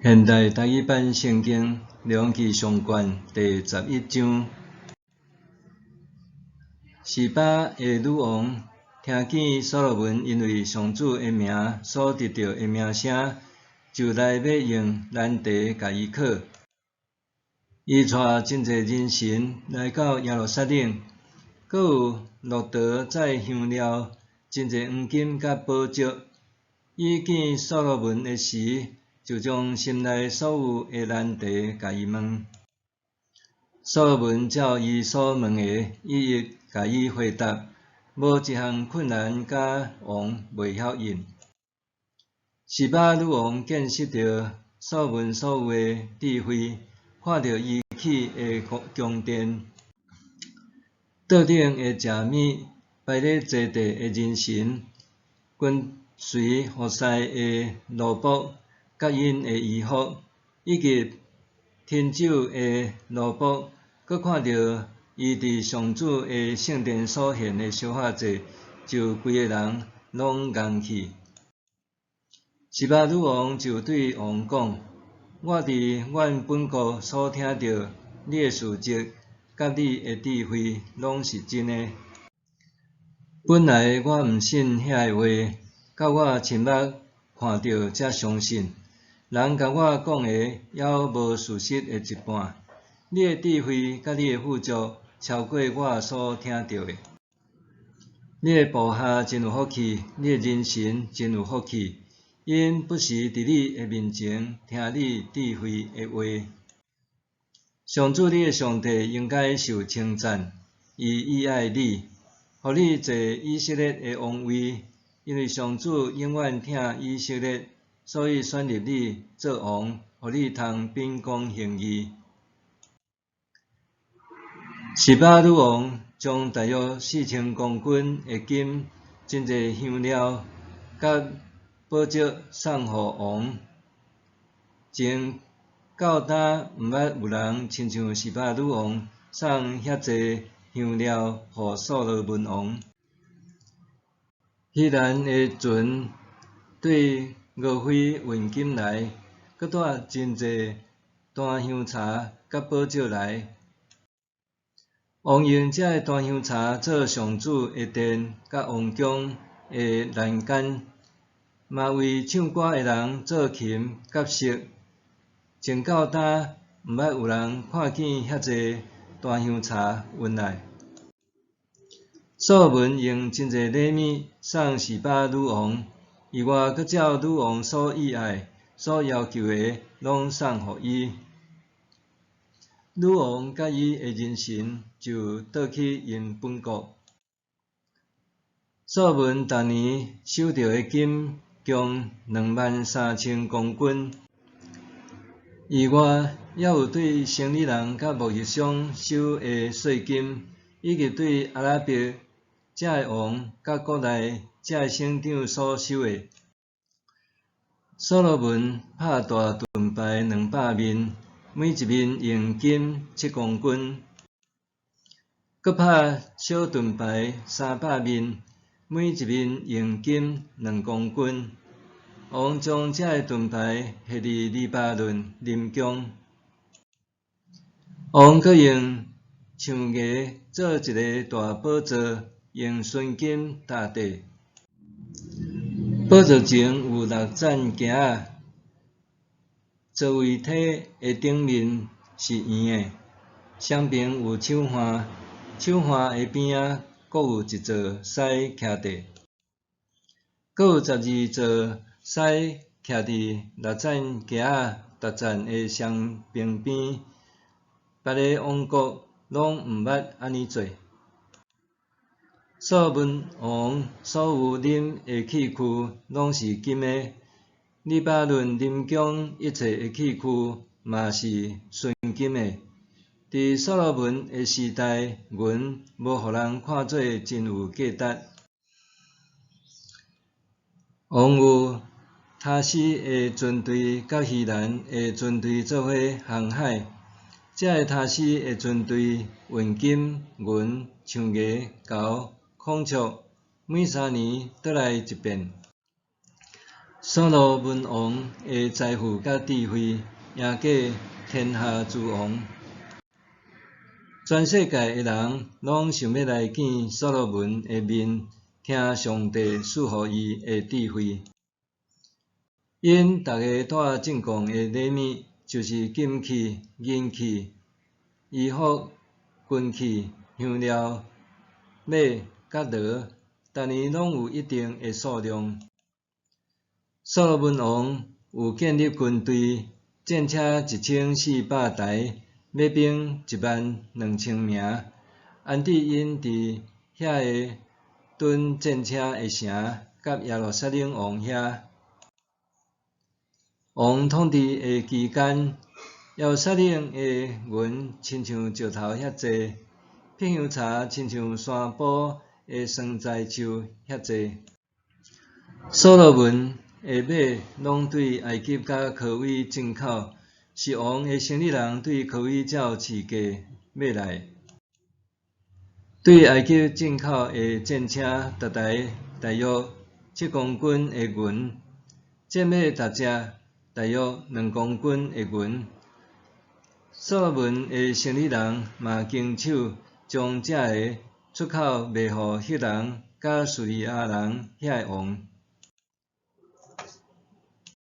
现代台语版圣经良记上卷第11章。示巴的女王听见所罗门因为上主的名所得到的名声，就来要用难题甲伊考。伊带真侪人神来到耶路撒冷，阁有骆驼载香料、真侪黄金甲宝石。伊见所罗门的时，就将心内所有的难题甲伊问。所罗门照伊所问的，一一甲伊回答，无一项困难甲王袂晓应。示巴女王见识到所罗门所有的智慧，看到伊起的宫殿，桌顶的食物，摆咧坐地的人神，跟随服侍的奴仆，甲因的衣服，以及天主的奴仆，佮看到伊伫上主的圣殿所献的烧化祭，就规个人拢硬去。示巴女王就对王讲：我伫阮本国所听到你的事迹，甲你的智慧，拢是真的。本来我毋信遐个话，到我亲目看到才相信。人甲我讲的，还无事实的一半。你的智慧甲你的富足，超过我所听到的。你的部下真有福气，你的人神真有福气，因不时伫你的面前听你智慧的话。上主你的上帝应该受称赞，伊喜爱你，互你坐以色列的王位，因为上主永远听以色列，所以选立你做王，互你通秉公行义。示巴女王将大约4000公斤的金、真侪香料、甲宝石送互王，前到呾毋捌有人亲像示巴女王送遐济香料互所罗门王。希兰的船对俄斐运金来，佮带真侪单香茶甲宝石来。王用这个单香茶做上主的殿甲王宫的栏杆，嘛为唱歌的人做琴甲瑟。前到呾毋捌有人看见遐济单香茶运来。所罗门用真侪礼物送示巴女王，以外佮照女王所喜爱、所要求的，拢送互伊。女王甲伊的人神就倒去因本国。所罗门逐年收到的金共23000公斤，以外还有对生理人甲贸易商收的税金，以及对阿拉伯这个王甲国内这个省长所收的。所罗门拍大盾牌200面。每一面用金7公斤，佮拍小盾牌300面，每一面用金2公斤。王将这个盾牌摕伫黎巴嫩临江。王佮用象牙做一个大宝座，用纯金搭底。宝座前有6盏镜仔。座位体的顶面是圆的，双边有手环，手环的边仔各有一座狮徛伫，各有12座狮徛伫6盏镜仔逐盏的双边边，别个王国拢毋捌安尼做。所罗门王所有啉的器具拢是金的。黎巴嫩临江一切的器具嘛是纯金的。伫所罗门的时代，银无互人看做真有价值。王有塔斯的军队甲希兰的军队做伙航海。这个塔斯的军队运金、银、象牙、镐、孔雀，每3年倒来一遍。所罗门王的财富甲智慧赢过天下诸王，全世界的人拢想要来见所罗门的面，听上帝赐予伊的智慧。因逐个带进贡的礼物，就是金器、银器、衣服、军器、香料、马甲骡，逐年拢有一定的数量。所罗门王有建立军队，战车1400台，马兵12000名，安置因伫遐个屯战车的城，甲耶路撒冷王遐。王统治的期间，耶路撒冷的云亲像石头遐济，片香茶亲像山坡的酸菜树遐济。所罗门的马拢对埃及甲科威进口，是王的生理人对科威照市价买来。对埃及进口的战车，逐台大约7公斤的银，战马逐只大约2公斤的银。所罗门的生理人嘛经手将这个出口卖互赫人甲叙利亚人遐个王。